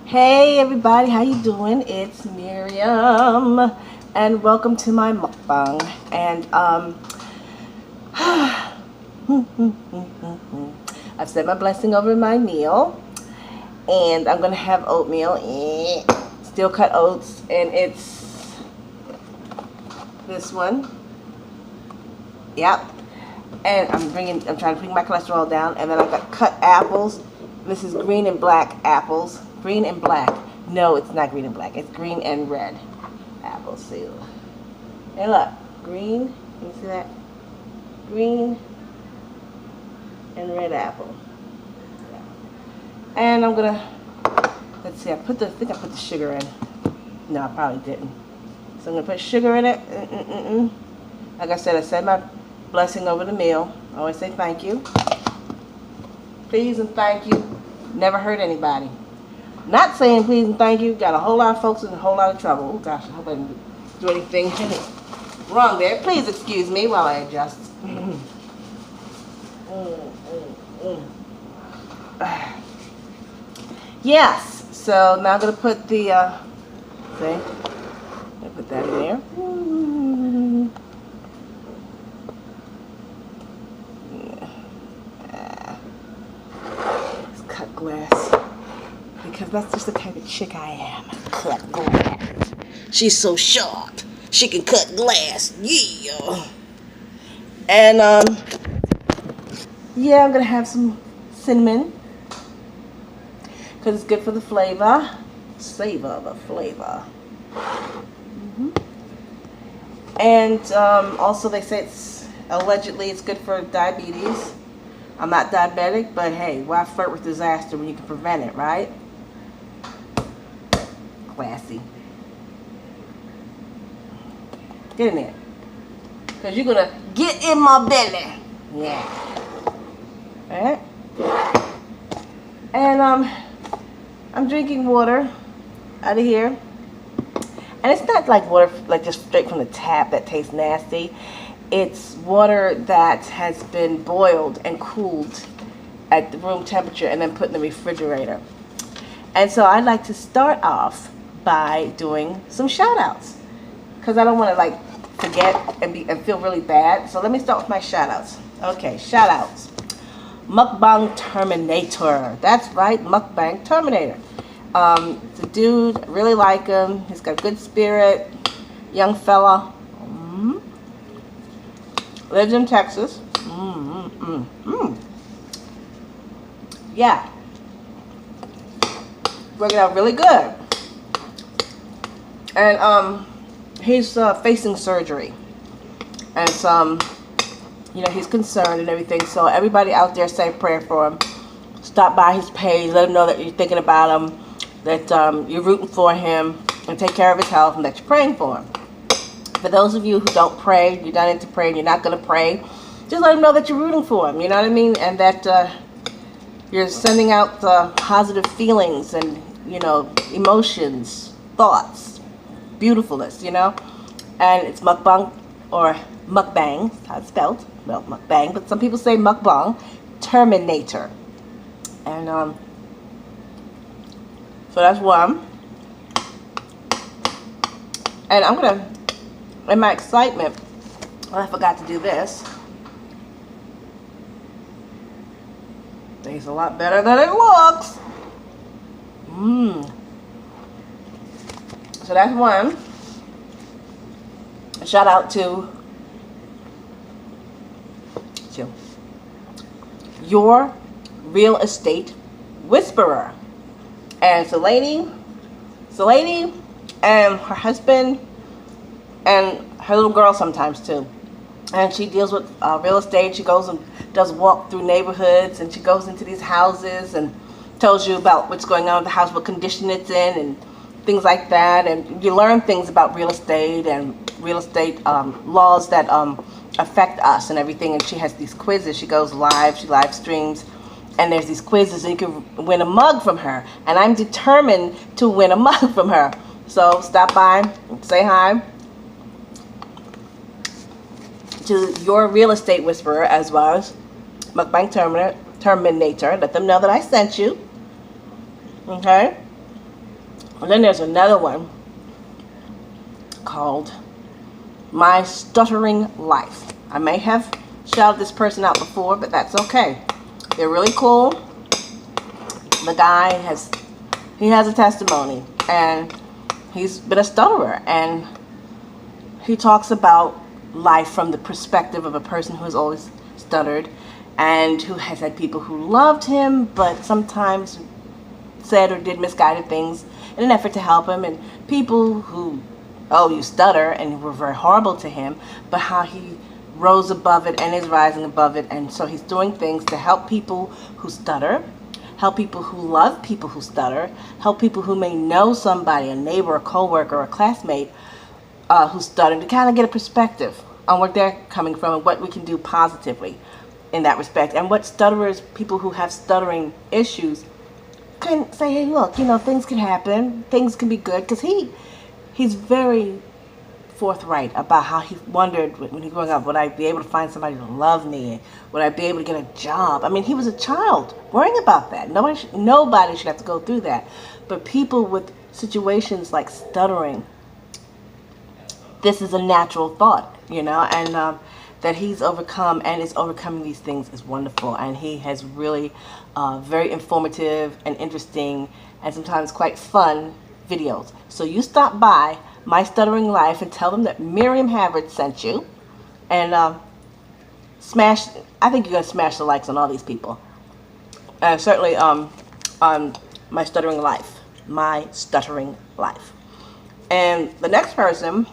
Hey everybody, how you doing? It's Miriam, and welcome to my mukbang. And I've said my blessing over my meal, and I'm gonna have oatmeal, steel cut oats, and it's this one. Yep. And I'm trying to bring my cholesterol down, and then I've got cut apples. This is green and black apples. Green and black. No, it's not green and black. It's green and red apples. See, and look, green. You see that? Green and red apple. Yeah. And I'm gonna. Let's see. I think I put the sugar in. No, I probably didn't. So I'm gonna put sugar in it. Like I said my blessing over the meal. I always say thank you. Please and thank you. Never hurt anybody. Not saying please and thank you. Got a whole lot of folks in a whole lot of trouble. Oh gosh, I hope I didn't do anything wrong there. Please excuse me while I adjust. Yes. So now I'm gonna put the see. I'm gonna put that in there. Cut glass, because that's just the type of chick I am. Cut glass. She's so sharp. She can cut glass. Yeah. And yeah, I'm gonna have some cinnamon because it's good for the flavor. Savor the flavor. And also they say allegedly it's good for diabetes. I'm not diabetic, but hey, why flirt with disaster when you can prevent it, right? Classy. Get in there. Because you're going to get in my belly. Yeah. Alright? And I'm drinking water out of here. And it's not like water like just straight from the tap that tastes nasty. It's water that has been boiled and cooled at the room temperature and then put in the refrigerator. And so I'd like to start off by doing some shout outs, because I don't want to like forget and feel really bad. So let me start with my shout outs. Okay, shout outs. Mukbang Terminator. That's right, Mukbang Terminator. It's a dude, I really like him. He's got a good spirit, young fella. Lives in Texas. Yeah. Working out really good. And he's facing surgery. And some, he's concerned and everything. So everybody out there say a prayer for him. Stop by his page. Let him know that you're thinking about him. That you're rooting for him. And take care of his health. And that you're praying for him. For those of you who don't pray, you're not into praying, you're not going to pray, just let them know that you're rooting for them, you know what I mean? And that you're sending out positive feelings and, emotions, thoughts, beautifulness, And it's mukbang, or mukbang, how it's spelled, well, mukbang, but some people say mukbang, Terminator. And so that's one. And I'm going to, in my excitement, I forgot to do this. Tastes a lot better than it looks. So that's one. A shout out to Your Real Estate Whisperer. And it's a lady and her husband and her little girl sometimes too. And she deals with real estate. She goes and does walk through neighborhoods, and she goes into these houses and tells you about what's going on with the house, what condition it's in, and things like that. And you learn things about real estate and real estate laws that affect us and everything. And she has these quizzes. She goes live, she live streams, and there's these quizzes, and you can win a mug from her. And I'm determined to win a mug from her. So stop by, say hi to Your Real Estate Whisperer, as well as Mukbang Terminator. Let them know that I sent you. Okay? And then there's another one called My Stuttering Life. I may have shouted this person out before, but that's okay. They're really cool. The guy has a testimony, and he's been a stutterer, and he talks about life from the perspective of a person who has always stuttered and who has had people who loved him but sometimes said or did misguided things in an effort to help him, and people who, oh, you stutter, and were very horrible to him, but how he rose above it and is rising above it. And so he's doing things to help people who stutter, help people who love people who stutter, help people who may know somebody, a neighbor, a coworker, or a classmate who stuttered, to kind of get a perspective on where they're coming from and what we can do positively in that respect. And what stutterers, people who have stuttering issues, can say, hey, look, you know, things can happen, things can be good, because he's very forthright about how he wondered when he growing up, would I be able to find somebody to love me? Would I be able to get a job? I mean, he was a child worrying about that. Nobody should have to go through that. But people with situations like stuttering, this is a natural thought, you know, and that he's overcome and is overcoming these things is wonderful. And he has really very informative and interesting and sometimes quite fun videos. So you stop by My Stuttering Life and tell them that Miriam Havard sent you, and smash, I think you're going to smash the likes on all these people. And certainly on My Stuttering Life. My Stuttering Life. And the next person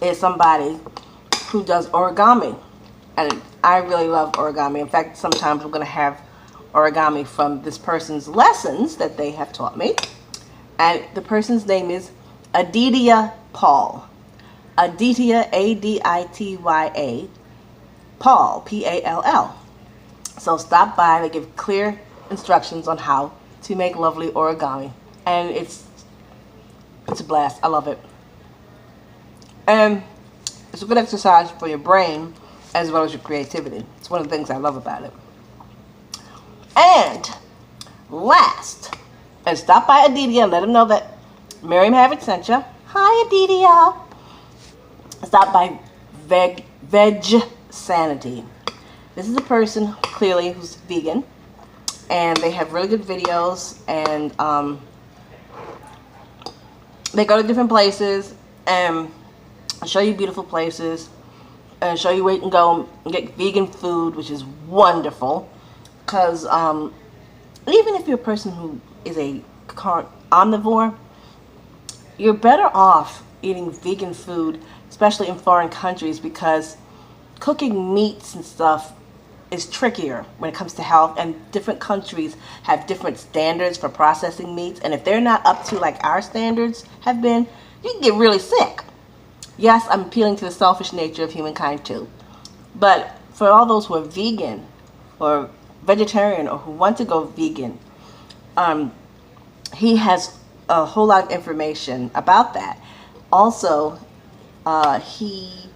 is somebody who does origami. And I really love origami. In fact, sometimes I'm going to have origami from this person's lessons that they have taught me. And the person's name is Aditya Paul. Aditya, A-D-I-T-Y-A, Paul, P-A-L-L. So stop by. They give clear instructions on how to make lovely origami. And it's a blast. I love it. And it's a good exercise for your brain as well as your creativity. It's one of the things I love about it. And last, and stop by Aditya and let him know that Miriam Havard sent you. Hi, Aditya. Stop by Veg Sanity. This is a person clearly who's vegan, and they have really good videos, and they go to different places and show you beautiful places and show you where you can go and get vegan food, which is wonderful. Because even if you're a person who is a omnivore, you're better off eating vegan food, especially in foreign countries, because cooking meats and stuff is trickier when it comes to health, and different countries have different standards for processing meats, and if they're not up to like our standards have been, you can get really sick. Yes, I'm appealing to the selfish nature of humankind too, but for all those who are vegan or vegetarian or who want to go vegan, he has a whole lot of information about that. Also, he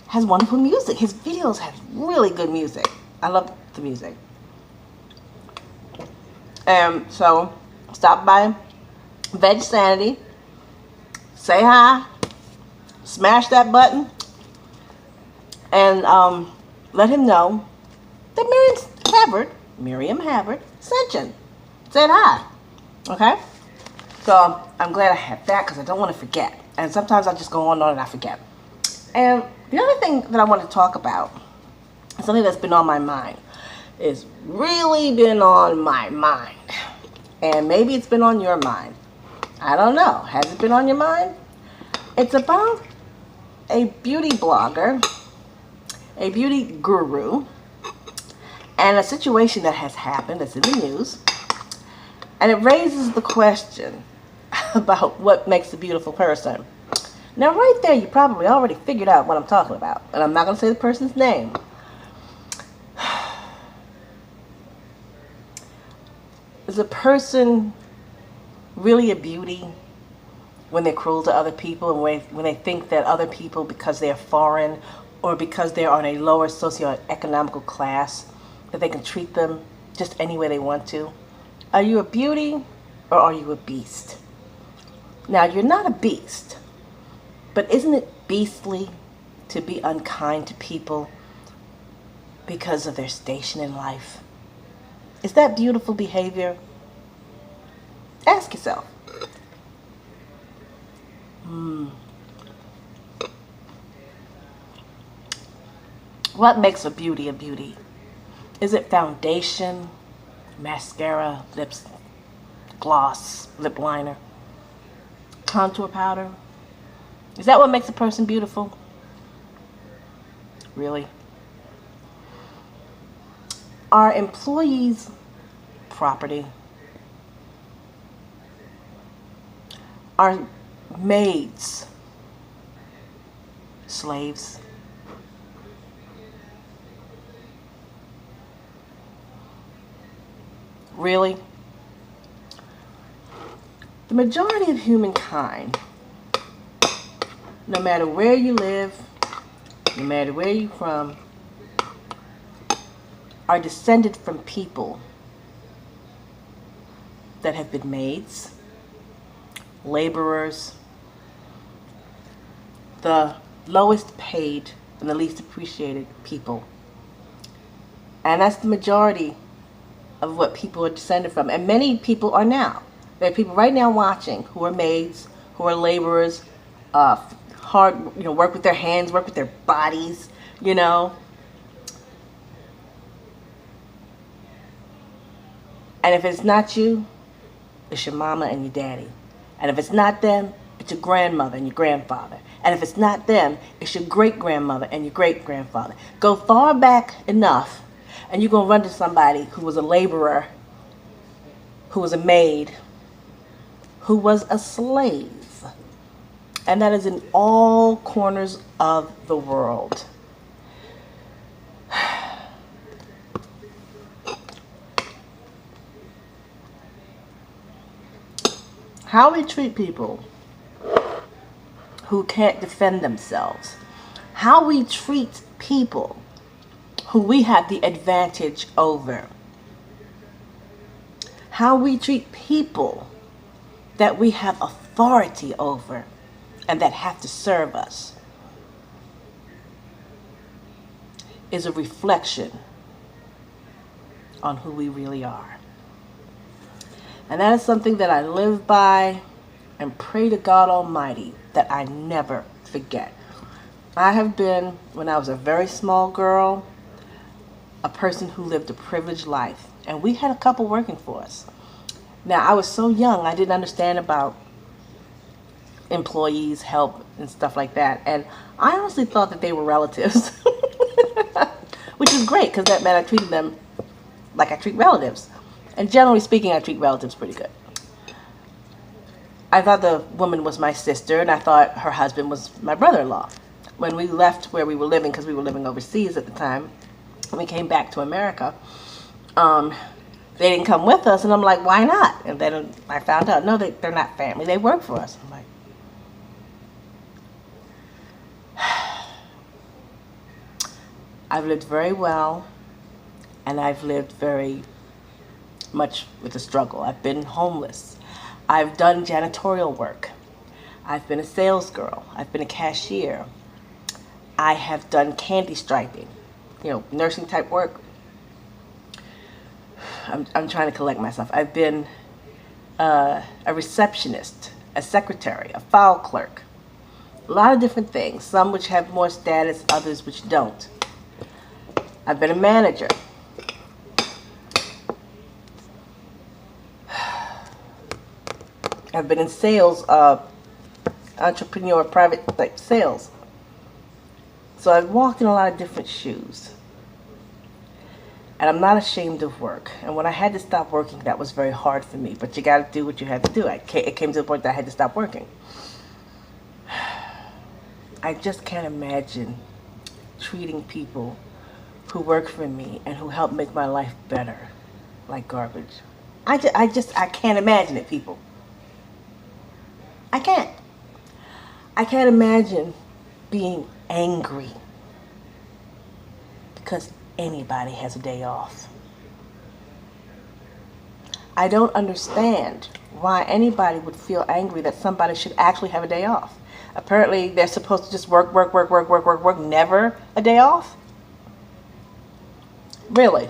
has wonderful music. His videos have really good music. I love the music. So stop by Veg Sanity, say hi, smash that button, and let him know that Miriam Havard sent you. Said hi. Okay? So I'm glad I had that, because I don't want to forget. And sometimes I just go on and I forget. And the other thing that I want to talk about, something that's been on my mind, is really been on my mind. And maybe it's been on your mind. I don't know. Has it been on your mind? It's about a beauty blogger, a beauty guru, and a situation that has happened that's in the news. And it raises the question about what makes a beautiful person. Now right there, you probably already figured out what I'm talking about. And I'm not going to say the person's name. Is a person really a beauty when they're cruel to other people, and when they think that other people, because they're foreign or because they're on a lower socioeconomical class, that they can treat them just any way they want to? Are you a beauty or are you a beast? Now, you're not a beast, but isn't it beastly to be unkind to people because of their station in life? Is that beautiful behavior? Ask yourself. What makes a beauty a beauty? Is it foundation, mascara, lips, gloss, lip liner, contour powder? Is that what makes a person beautiful? Really? Are employees property? Are maids slaves? Really? The majority of humankind, no matter where you live, no matter where you're from, are descended from people that have been maids, laborers, the lowest paid and the least appreciated people. And that's the majority of what people are descended from. And many people are now. There are people right now watching who are maids, who are laborers, hard, work with their hands, work with their bodies, And if it's not you, it's your mama and your daddy. And if it's not them, it's your grandmother and your grandfather. And if it's not them, it's your great-grandmother and your great-grandfather. Go far back enough, and you're going to run to somebody who was a laborer, who was a maid, who was a slave. And that is in all corners of the world. How we treat people who can't defend themselves. How we treat people who we have the advantage over. How we treat people that we have authority over and that have to serve us is a reflection on who we really are. And that is something that I live by and pray to God Almighty that I never forget. I have been, when I was a very small girl, a person who lived a privileged life. And we had a couple working for us. Now, I was so young, I didn't understand about employees, help, and stuff like that. And I honestly thought that they were relatives. Which is great, because that meant I treated them like I treat relatives. And generally speaking, I treat relatives pretty good. I thought the woman was my sister, and I thought her husband was my brother-in-law. When we left where we were living, because we were living overseas at the time, and we came back to America, they didn't come with us, and I'm like, why not? And then I found out, no, they're not family. They work for us. I'm like, I've lived very well, and I've lived very much with a struggle. I've been homeless. I've done janitorial work. I've been a sales girl. I've been a cashier. I have done candy striping, nursing type work. I'm trying to collect myself. I've been a receptionist, a secretary, a file clerk. A lot of different things, some which have more status, others which don't. I've been a manager. I've been in sales, entrepreneur, private type sales. So I've walked in a lot of different shoes. And I'm not ashamed of work. And when I had to stop working, that was very hard for me. But you got to do what you had to do. It came to the point that I had to stop working. I just can't imagine treating people who work for me and who help make my life better like garbage. I can't imagine it, people. I can't. I can't imagine being angry because anybody has a day off. I don't understand why anybody would feel angry that somebody should actually have a day off. Apparently, they're supposed to just work, work, work, work, work, work, work, never a day off. Really?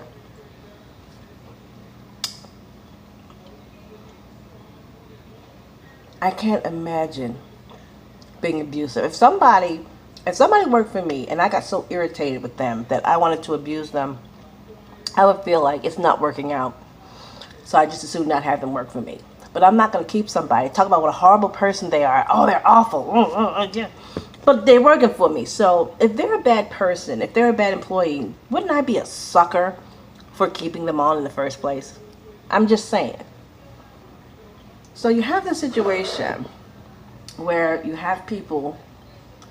I can't imagine being abusive. If somebody worked for me and I got so irritated with them that I wanted to abuse them, I would feel like it's not working out. So I just assume not have them work for me. But I'm not going to keep somebody. Talk about what a horrible person they are. Oh, they're awful. Yeah. But they're working for me. So if they're a bad person, if they're a bad employee, wouldn't I be a sucker for keeping them on in the first place? I'm just saying. So you have this situation where you have people,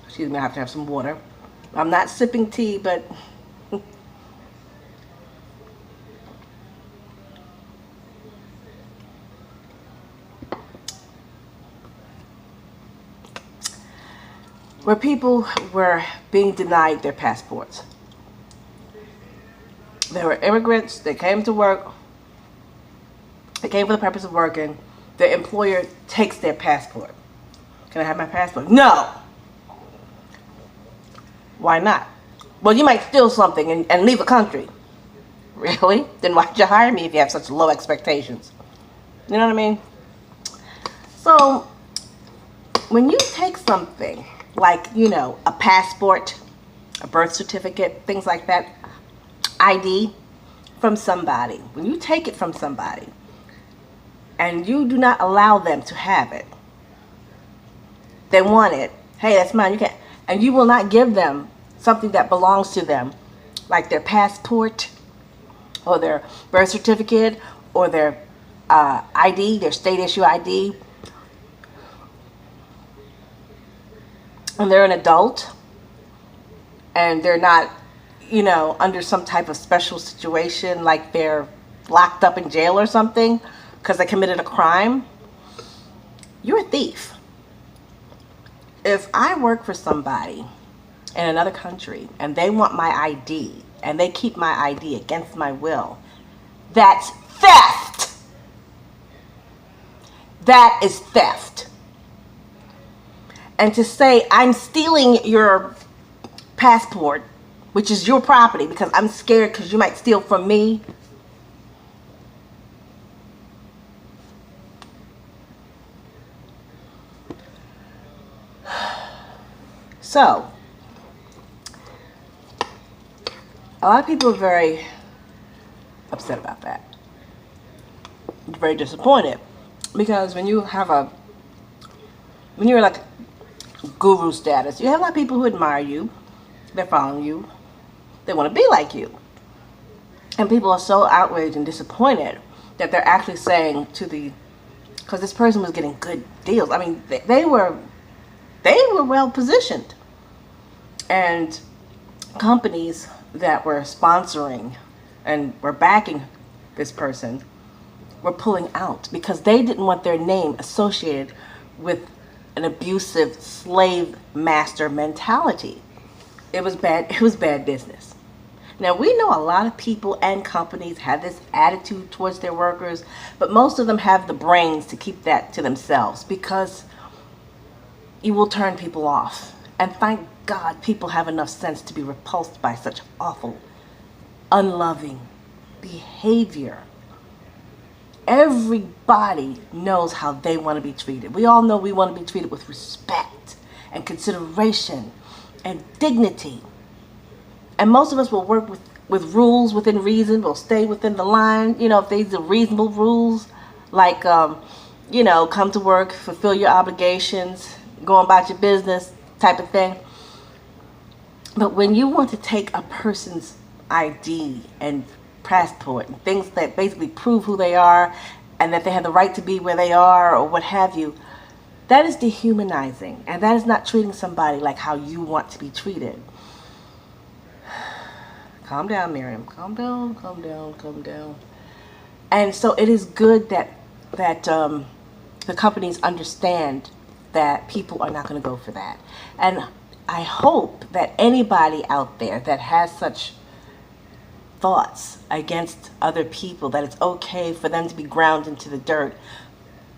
excuse me, I have to have some water. I'm not sipping tea, but where people were being denied their passports. They were immigrants, they came to work, they came for the purpose of working. The employer takes their passport. Can I have my passport? No! Why not? Well, you might steal something and leave the country. Really? Then why'd you hire me if you have such low expectations? You know what I mean? So, when you take something like, you know, a passport, a birth certificate, things like that, ID from somebody, when you take it from somebody and you do not allow them to have it, they want it, hey, that's mine, you can't, and you will not give them something that belongs to them, like their passport or their birth certificate or their ID, their state issue ID, and they're an adult and they're not, you know, under some type of special situation, like they're locked up in jail or something because they committed a crime, you're a thief. If I work for somebody in another country and they want my ID and they keep my ID against my will, that's theft. That is theft. And to say I'm stealing your passport, which is your property, because I'm scared because you might steal from me. So, a lot of people are very upset about that. Very disappointed. Because when you're like guru status, you have a lot of people who admire you. They're following you. They want to be like you. And people are so outraged and disappointed that they're actually saying to because this person was getting good deals. I mean, they were well positioned. And companies that were sponsoring and were backing this person were pulling out because they didn't want their name associated with an abusive slave master mentality. It was bad business. Now, we know a lot of people and companies have this attitude towards their workers, but most of them have the brains to keep that to themselves because you will turn people off. And thank God people have enough sense to be repulsed by such awful, unloving behavior. Everybody knows how they want to be treated. We all know we want to be treated with respect and consideration and dignity. And most of us will work with rules within reason. We'll stay within the line. You know, if these are reasonable rules, like, you know, come to work, fulfill your obligations, go about your business type of thing. But when you want to take a person's ID and passport and things that basically prove who they are and that they have the right to be where they are or what have you, that is dehumanizing. And that is not treating somebody like how you want to be treated. Calm down, Miriam. Calm down, calm down, calm down. And so it is good that the companies understand that people are not going to go for that. And I hope that anybody out there that has such thoughts against other people, that it's okay for them to be ground into the dirt,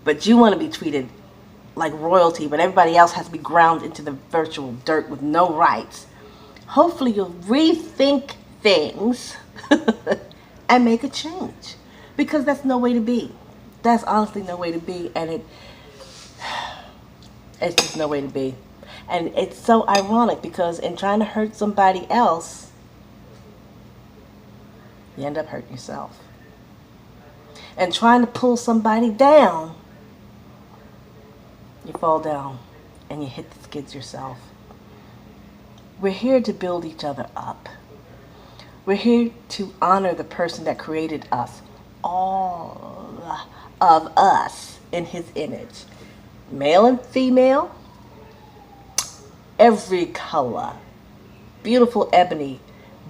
but you want to be treated like royalty, but everybody else has to be ground into the virtual dirt with no rights. Hopefully you'll rethink things and make a change, because that's no way to be. That's honestly no way to be, and it's just no way to be. And it's so ironic, because in trying to hurt somebody else, you end up hurting yourself. And trying to pull somebody down, you fall down and you hit the skids yourself. We're here to build each other up. We're here to honor the person that created us, all of us in his image, male and female, every color, beautiful ebony,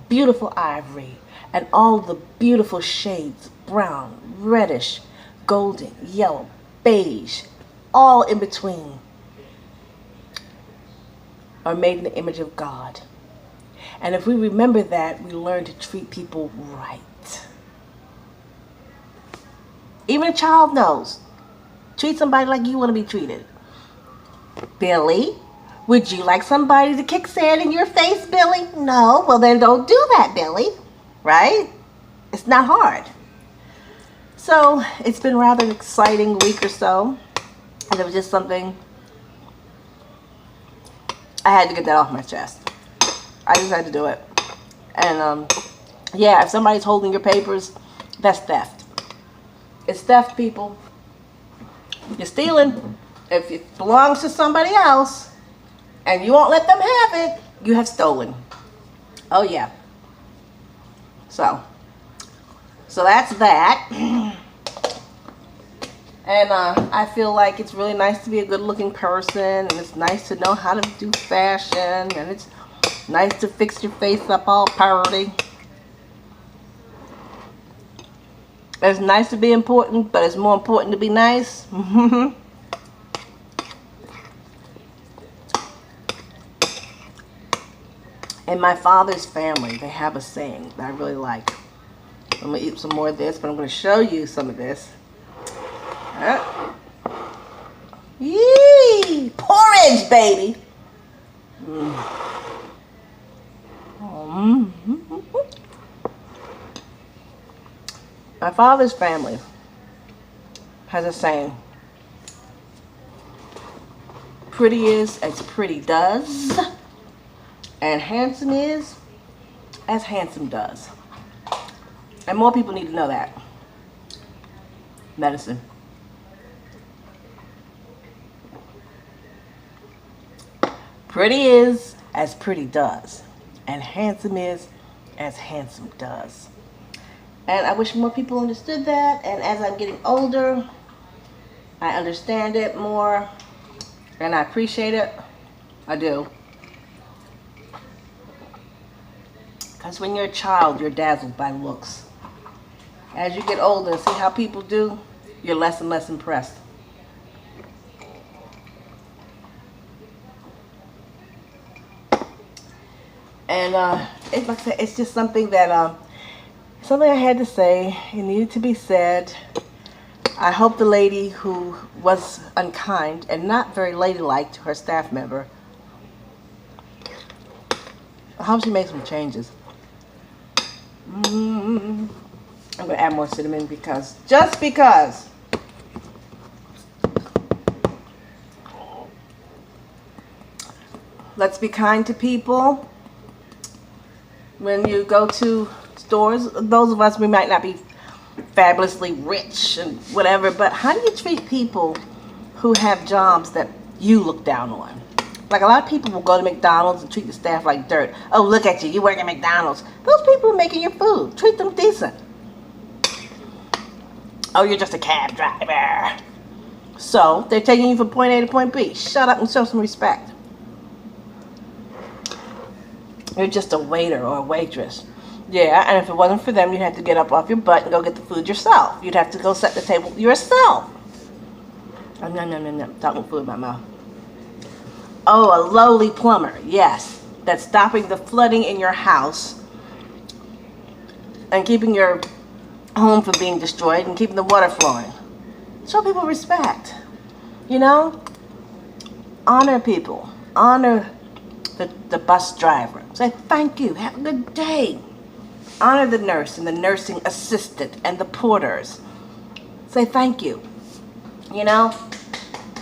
beautiful ivory, and all the beautiful shades, brown, reddish, golden, yellow, beige, all in between, are made in the image of God. And if we remember that, we learn to treat people right. Even a child knows. Treat somebody like you want to be treated. Billy, would you like somebody to kick sand in your face, Billy? No. Well, then don't do that, Billy. Right? It's not hard. So it's been rather an exciting week or so. And it was just something, I had to get that off my chest. I just had to do it. And yeah, if somebody's holding your papers, that's theft. It's theft, people. You're stealing. If it belongs to somebody else and you won't let them have it, you have stolen. Oh yeah. So that's that. And I feel like it's really nice to be a good-looking person, and it's nice to know how to do fashion, and it's nice to fix your face up all pretty. It's nice to be important, but it's more important to be nice. In my father's family, they have a saying that I really like. I'm going to eat some more of this, but I'm going to show you some of this. Yee! Porridge, baby! My father's family has a saying. Pretty is as pretty does, and handsome is as handsome does. And more people need to know that. Medicine. Pretty is as pretty does, and handsome is as handsome does. And I wish more people understood that, and as I'm getting older, I understand it more, and I appreciate it. I do. Because when you're a child, you're dazzled by looks. As you get older and see how people do, you're less and less impressed. And it's like I said, it's just something that something I had to say. It needed to be said. I hope the lady who was unkind and not very ladylike to her staff member, I hope she makes some changes. I'm going to add more cinnamon because, just because. Let's be kind to people. When you go to stores, those of us, we might not be fabulously rich and whatever, but how do you treat people who have jobs that you look down on? Like, a lot of people will go to McDonald's and treat the staff like dirt. Oh, look at you, you work at McDonald's. Those people are making your food. Treat them decent. Oh, you're just a cab driver. So, they're taking you from point A to point B. Shut up and show some respect. You're just a waiter or a waitress. Yeah, and if it wasn't for them, you'd have to get up off your butt and go get the food yourself. You'd have to go set the table yourself. Oh, no. Talking food in my mouth. Oh, a lowly plumber. Yes, that's stopping the flooding in your house and keeping your home from being destroyed and keeping the water flowing. Show people respect. You know? Honor people. Honor the bus driver. Say thank you. Have a good day. Honor the nurse and the nursing assistant and the porters. Say thank you. You know?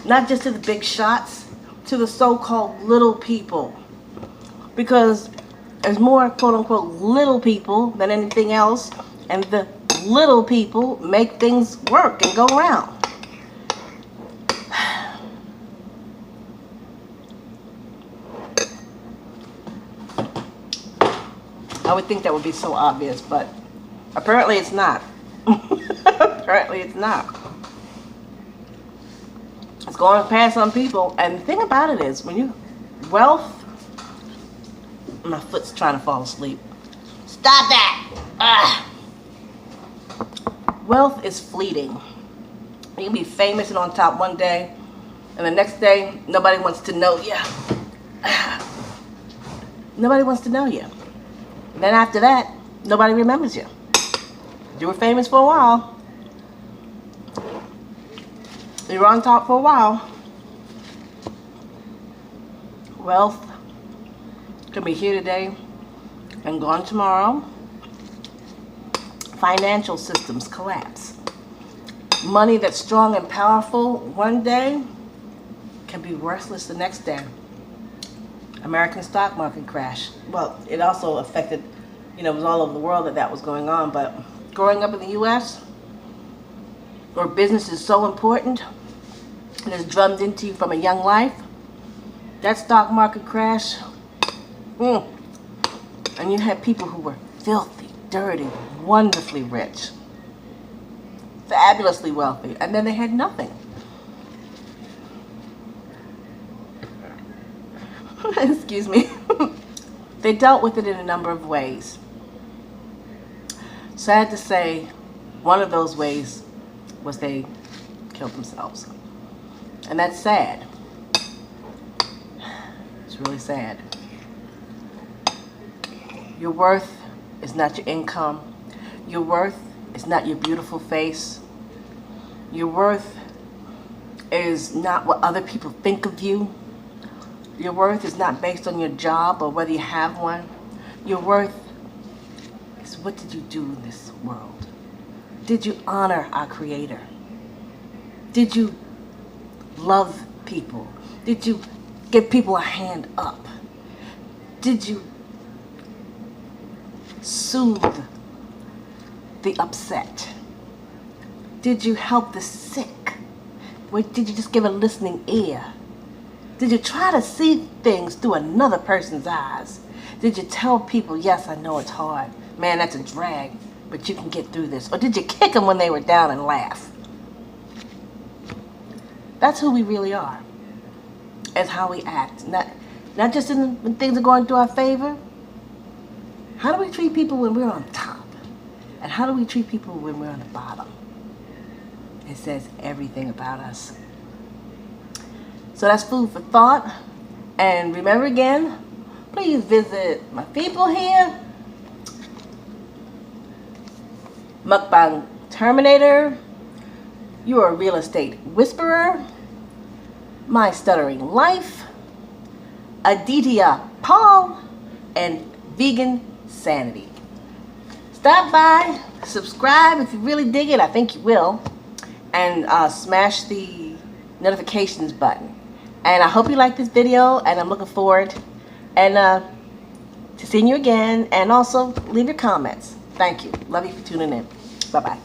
Not just to the big shots, to the so-called little people. Because there's more quote-unquote little people than anything else, and the little people make things work and go around. I would think that would be so obvious, but apparently it's not. Apparently it's not. It's going past some people, and the thing about it is, when you wealth. My foot's trying to fall asleep. Stop that! Wealth is fleeting. You can be famous and on top one day, and the next day, nobody wants to know you. Nobody wants to know you. And then after that, nobody remembers you. You were famous for a while. You were on top for a while. Wealth can be here today and gone tomorrow. Financial systems collapse. Money that's strong and powerful one day can be worthless the next day. American stock market crash. Well, it also affected, it was all over the world that was going on, but growing up in the U.S., where business is so important and is drummed into you from a young life, that stock market crash, and you had people who were filthy, dirty, wonderfully rich, fabulously wealthy, and then they had nothing. Excuse me. They dealt with it in a number of ways. Sad to say, one of those ways was they killed themselves. And that's sad. It's really sad. Your worth is not your income. Your worth is not your beautiful face. Your worth is not what other people think of you. Your worth is not based on your job or whether you have one. Your worth is what did you do in this world? Did you honor our Creator? Did you love people? Did you give people a hand up? Did you soothe the upset? Did you help the sick? Or did you just give a listening ear? Did you try to see things through another person's eyes? Did you tell people, yes, I know it's hard. Man, that's a drag, but you can get through this. Or did you kick them when they were down and laugh? That's who we really are. That's how we act. Not just when things are going through our favor. How do we treat people when we're on top? And how do we treat people when we're on the bottom? It says everything about us. So that's food for thought. And remember again, please visit my people here. Mukbang Terminator. You are a real estate whisperer. My Stuttering Life. Aditya Paul. And Vegan Sanity. Stop by, subscribe if you really dig it. I think you will. And smash the notifications button. And I hope you like this video, and I'm looking forward to seeing you again. And also leave your comments. Thank you. Love you for tuning in. Bye-bye.